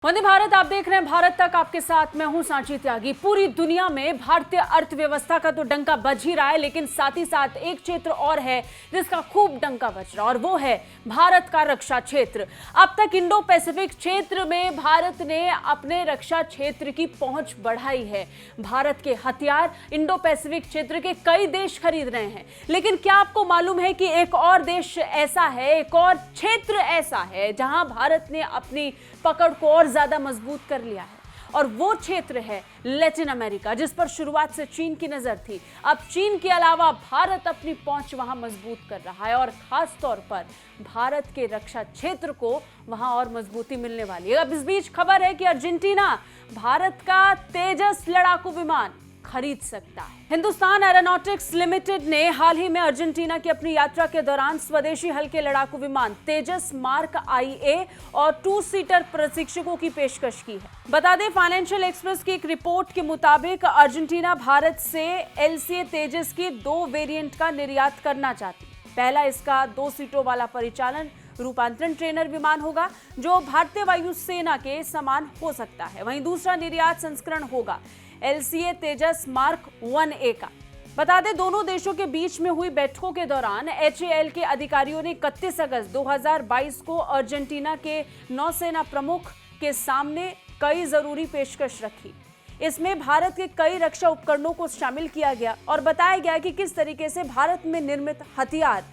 वंदे भारत आप देख रहे हैं भारत तक, आपके साथ मैं हूं सांची त्यागी। पूरी दुनिया में भारतीय अर्थव्यवस्था का तो डंका बज ही रहा है, लेकिन साथ ही साथ एक क्षेत्र और है जिसका खूब डंका बज रहा है और वो है भारत का रक्षा क्षेत्र। अब तक इंडो पैसिफिक क्षेत्र में भारत ने अपने रक्षा क्षेत्र की पहुंच बढ़ाई है। भारत के हथियार इंडो पैसिफिक क्षेत्र के कई देश खरीद रहे हैं, लेकिन क्या आपको मालूम है कि एक और देश ऐसा है, एक और क्षेत्र ऐसा है जहां भारत ने अपनी पकड़ को और ज्यादा मजबूत कर लिया है, और वो क्षेत्र है लैटिन अमेरिका, जिस पर शुरुआत से चीन की नजर थी। अब चीन के अलावा भारत अपनी पहुंच वहां मजबूत कर रहा है और खास तौर पर भारत के रक्षा क्षेत्र को वहां और मजबूती मिलने वाली है। अब इस बीच खबर है कि अर्जेंटीना भारत का तेजस लड़ाकू विमान खरीद सकता है। हिंदुस्तान एरोनॉटिक्स लिमिटेड ने हाल ही में अर्जेंटीना की अपनी यात्रा के दौरान स्वदेशी हल्के लड़ाकू विमान तेजस मार्क IA और 2 सीटर प्रशिक्षकों की पेशकश की है। बता दें, फाइनेंशियल एक्सप्रेस की एक रिपोर्ट के मुताबिक अर्जेंटीना भारत से LCA तेजस की 2 वेरिएंट का निर्यात करना चाहती है। पहला इसका 2 सीटों वाला परिचालन रूपांतरण ट्रेनर विमान होगा, जो भारतीय वायुसेना के समान हो सकता है। वहीं दूसरा निर्यात संस्करण होगा LCA तेजस मार्क 1A का। बता दें, दोनों देशों के बीच में हुई बैठकों के दौरान HAL के अधिकारियों ने 31 अगस्त 2022 को अर्जेंटीना के नौसेना प्रमुख के सामने कई जरूरी पेशकश रखी। इसमें भारत के कई रक्षा उपकरणों को शामिल किया गया और बताया गया कि किस तरीके से भारत में निर्मित हथियार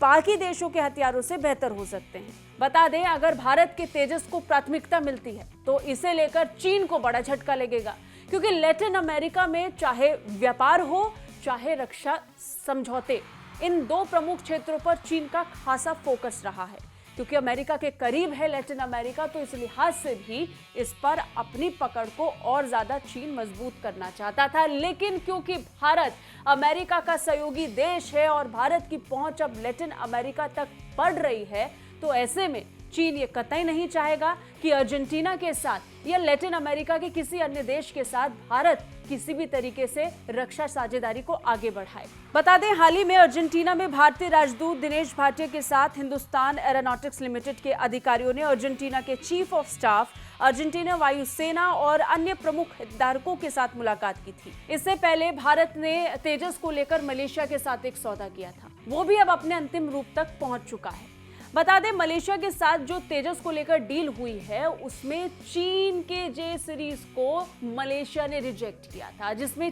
बाकी देशों के हथियारों से बेहतर हो सकते हैं। बता दें, अगर भारत के तेजस को प्राथमिकता मिलती है तो इसे लेकर चीन को बड़ा झटका लगेगा, क्योंकि लैटिन अमेरिका में चाहे व्यापार हो चाहे रक्षा समझौते, इन 2 प्रमुख क्षेत्रों पर चीन का खासा फोकस रहा है। क्योंकि अमेरिका के करीब है लैटिन अमेरिका, तो इस लिहाज से भी इस पर अपनी पकड़ को और ज्यादा चीन मजबूत करना चाहता था। लेकिन क्योंकि भारत अमेरिका का सहयोगी देश है और भारत की पहुंच अब लैटिन अमेरिका तक बढ़ रही है, तो ऐसे में चीन ये कतई नहीं चाहेगा कि अर्जेंटीना के साथ या लैटिन अमेरिका के किसी अन्य देश के साथ भारत किसी भी तरीके से रक्षा साझेदारी को आगे बढ़ाए। बता दें, हाल ही में अर्जेंटीना में भारतीय राजदूत दिनेश भाटिया के साथ हिंदुस्तान एरोनॉटिक्स लिमिटेड के अधिकारियों ने अर्जेंटीना के चीफ ऑफ स्टाफ, अर्जेंटीना वायुसेना और अन्य प्रमुख हितधारकों के साथ मुलाकात की थी। इससे पहले भारत ने तेजस को लेकर मलेशिया के साथ एक सौदा किया था, वो भी अब अपने अंतिम रूप तक पहुंच चुका है। बता दें, मलेशिया के साथ जो तेजस को लेकर डील हुई है, उसमें चीन के J सीरीज को मलेशिया ने रिजेक्ट किया था, जिसमें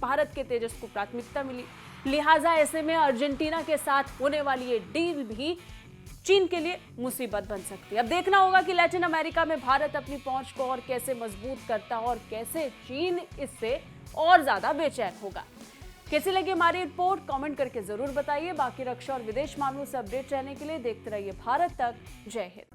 भारत के तेजस को प्राथमिकता मिली। लिहाजा ऐसे में अर्जेंटीना के साथ होने वाली ये डील भी चीन के लिए मुसीबत बन सकती है। अब देखना होगा कि लैटिन अमेरिका में भारत अपनी पहुंच को और कैसे मजबूत करता है और कैसे चीन इससे और ज्यादा बेचैन होगा। कैसी लगी हमारी रिपोर्ट, कमेंट करके जरूर बताइए। बाकी रक्षा और विदेश मामलों से अपडेट रहने के लिए देखते रहिए भारत तक। जय हिंद।